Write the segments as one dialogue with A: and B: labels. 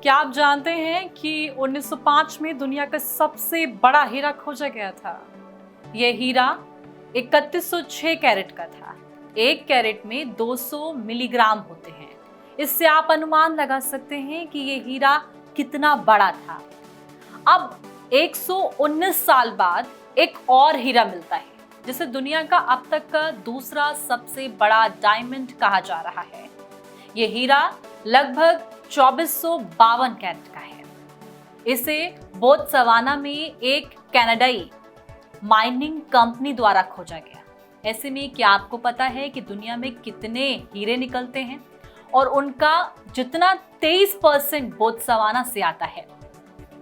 A: क्या आप जानते हैं कि 1905 में दुनिया का सबसे बड़ा हीरा खोजा गया था? यह हीरा 3106 कैरेट का था। एक कैरेट में 200 मिलीग्राम होते हैं। इससे आप अनुमान लगा सकते हैं कि यह हीरा कितना बड़ा था। अब 119 साल बाद एक और हीरा मिलता है, जिसे दुनिया का अब तक का दूसरा सबसे बड़ा डायमंड कहा जा रहा है। यह हीरा लगभग 2452 कैरेट का है। इसे बोत्सवाना में एक कनाडाई माइनिंग कंपनी द्वारा खोजा गया। ऐसे में क्या आपको पता है कि दुनिया में कितने हीरे निकलते हैं और उनका जितना 23% बोत्सवाना से आता है।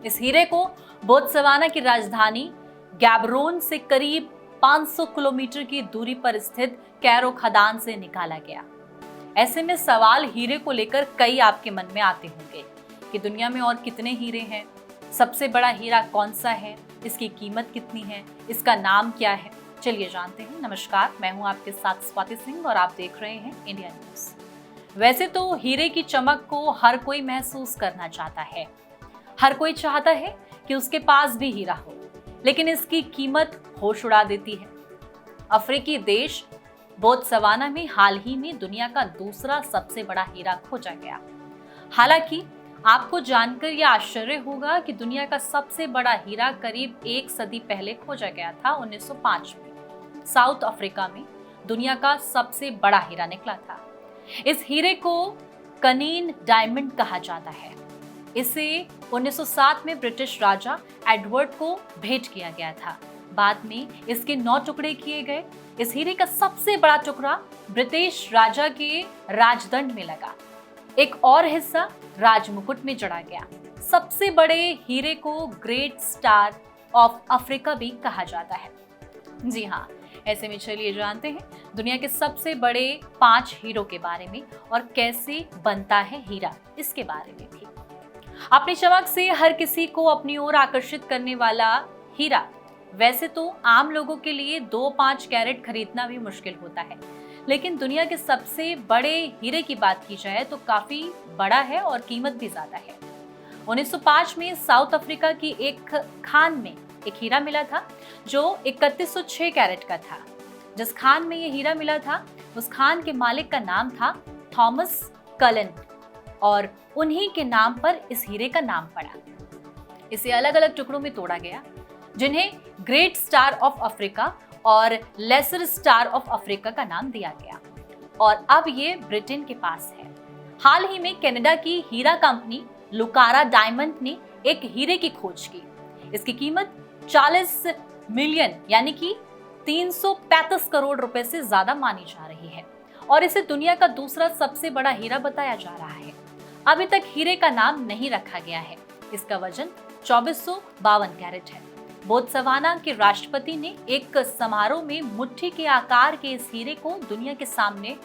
A: इस हीरे को बोत्सवाना की राजधानी गैबरोन से करीब 500 किलोमीटर की दूरी पर स्थित कैरो खदान से निकाला गया। ऐसे में सवाल हीरे को लेकर कई आपके मन में आते होंगे कि दुनिया में और कितने हीरे हैं, सबसे बड़ा हीरा कौन सा है, इसकी कीमत कितनी है, इसका नाम क्या है। चलिए जानते हैं। नमस्कार, मैं हूं आपके साथ स्वाति सिंह और आप देख रहे हैं इंडिया न्यूज। वैसे तो हीरे की चमक को हर कोई महसूस करना चाहता है, हर कोई चाहता है कि उसके पास भी हीरा हो, लेकिन इसकी कीमत होश उड़ा देती है। अफ्रीकी देश बोत्सवाना में हाल ही में दुनिया का दूसरा सबसे बड़ा हीरा खोजा गया। हालांकि आपको जानकर यह आश्चर्य होगा कि दुनिया का सबसे बड़ा हीरा करीब एक सदी पहले खोजा गया था। 1905 में साउथ अफ्रीका में दुनिया का सबसे बड़ा हीरा निकला था। इस हीरे को कनीन डायमंड कहा जाता है। इसे 1907 में ब्रिटिश राजा एडवर्ड को भेंट किया गया था। बाद में इसके 9 टुकड़े किए गए। इस हीरे का सबसे बड़ा टुकड़ा ब्रिटिश राजा के राजदंड में लगा। एक और हिस्सा राजमुकुट में जड़ा गया। सबसे बड़े हीरे को ग्रेट स्टार ऑफ अफ्रीका भी कहा जाता है। जी हाँ, ऐसे में चलिए जानते हैं दुनिया के सबसे बड़े 5 हीरों के बारे में और कैसे बनता है हीरा, इसके बारे में भी। अपनी चमक से हर किसी को अपनी ओर आकर्षित करने वाला हीरा वैसे तो आम लोगों के लिए 2-5 कैरेट खरीदना भी मुश्किल होता है, लेकिन दुनिया के सबसे बड़े हीरे की बात की जाए तो काफी बड़ा है और कीमत भी ज्यादा है। 1905 में साउथ अफ्रीका की एक खान में एक हीरा मिला था जो 3106 कैरेट का था। जिस खान में यह हीरा मिला था उस खान के मालिक का नाम था थॉमस कलन और उन्हीं के नाम पर इस हीरे का नाम पड़ा। इसे अलग अलग टुकड़ों में तोड़ा गया, जिन्हें ग्रेट स्टार ऑफ अफ्रीका और लेसर स्टार ऑफ अफ्रीका का नाम दिया गया और अब ये ब्रिटेन के पास है। हाल ही में कनाडा की हीरा कंपनी लुकारा डायमंड ने एक हीरे की खोज की। इसकी कीमत 40 मिलियन यानी कि 335 करोड़ रुपए से ज्यादा मानी जा रही है और इसे दुनिया का दूसरा सबसे बड़ा हीरा बताया जा रहा है। अभी तक हीरे का नाम नहीं रखा गया है। इसका वजन 2452 कैरेट है। बोत्सवाना के राष्ट्रपति ने एक समारोह में मुट्ठी के आकार के इस हीरे को दुनिया के सामने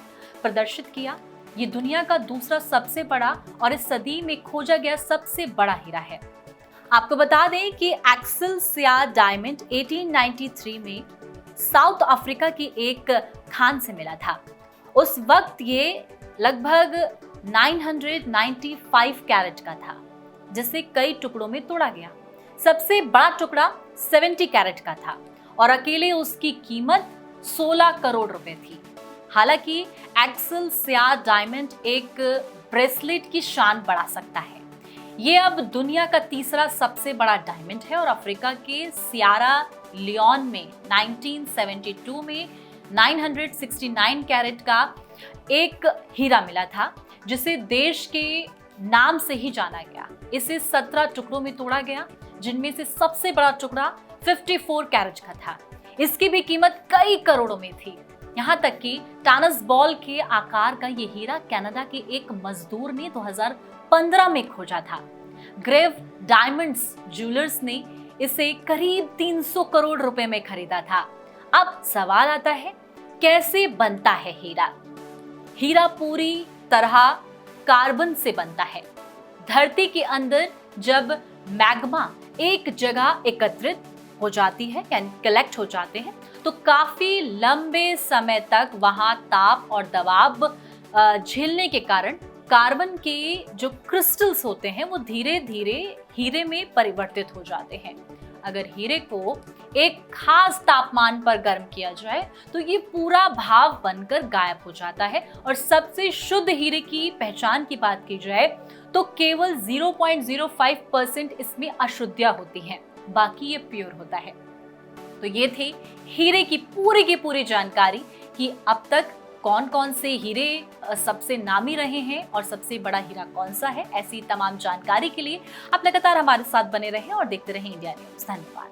A: प्रदर्शित किया। ये दुनिया का दूसरा सबसे बड़ा और इस सदी में खोजा गया सबसे बड़ा हीरा है। आपको बता दें कि एक्सेलसियर डायमंड 1893 में साउथ अफ्रीका की एक खान से मिला था। उस वक्त ये लगभग 995 कैरेट का था, जिसे कई टुकड़ों में तोड़ा गया। सबसे बड़ा टुकड़ा 70 कैरेट का था और अकेले उसकी कीमत 16 करोड़ रुपए थी। हालांकि एक्सेलसियर डायमंड एक ब्रेसलेट की शान बढ़ा सकता है। ये अब दुनिया का तीसरा सबसे बड़ा डायमंड है और अफ्रीका के सियारा लियोन में 1972 में 969 कैरेट का एक हीरा मिला था, जिसे देश के नाम से ही जाना गया। इसे 17 टुकड़ों में तोड़ा गया, जिनमें से सबसे बड़ा टुकड़ा 54 कैरेट का था। इसकी भी कीमत कई करोड़ों में थी। यहाँ तक कि टेनिस बॉल के आकार का ये हीरा कनाडा के एक मजदूर ने 2015 में खोजा था। ग्रेव डायमंड्स ज्वेलर्स ने इसे करीब 300 करोड़ रुपए में खरीदा था। अब सवाल आता है, कैसे बनता है हीरा? हीरा पूरी तरह कार्बन से बनता है। धरती के अंदर जब मैग्मा एक जगह एकत्रित हो जाती है यानी कलेक्ट हो जाते हैं, तो काफी लंबे समय तक वहां ताप और दबाव झेलने के कारण कार्बन के जो क्रिस्टल्स होते हैं वो धीरे धीरे हीरे में परिवर्तित हो जाते हैं। अगर हीरे को एक खास तापमान पर गर्म किया जाए तो ये पूरा भाव बनकर गायब हो जाता है, और सबसे शुद्ध हीरे की पहचान की बात की जाए तो केवल 0.05% इसमें अशुद्धियां होती हैं, बाकी ये प्योर होता है। तो ये थे हीरे की पूरी जानकारी कि अब तक कौन कौन से हीरे सबसे नामी रहे हैं और सबसे बड़ा हीरा कौन सा है। ऐसी तमाम जानकारी के लिए आप लगातार हमारे साथ बने रहें और देखते रहें इंडिया न्यूज़। धन्यवाद।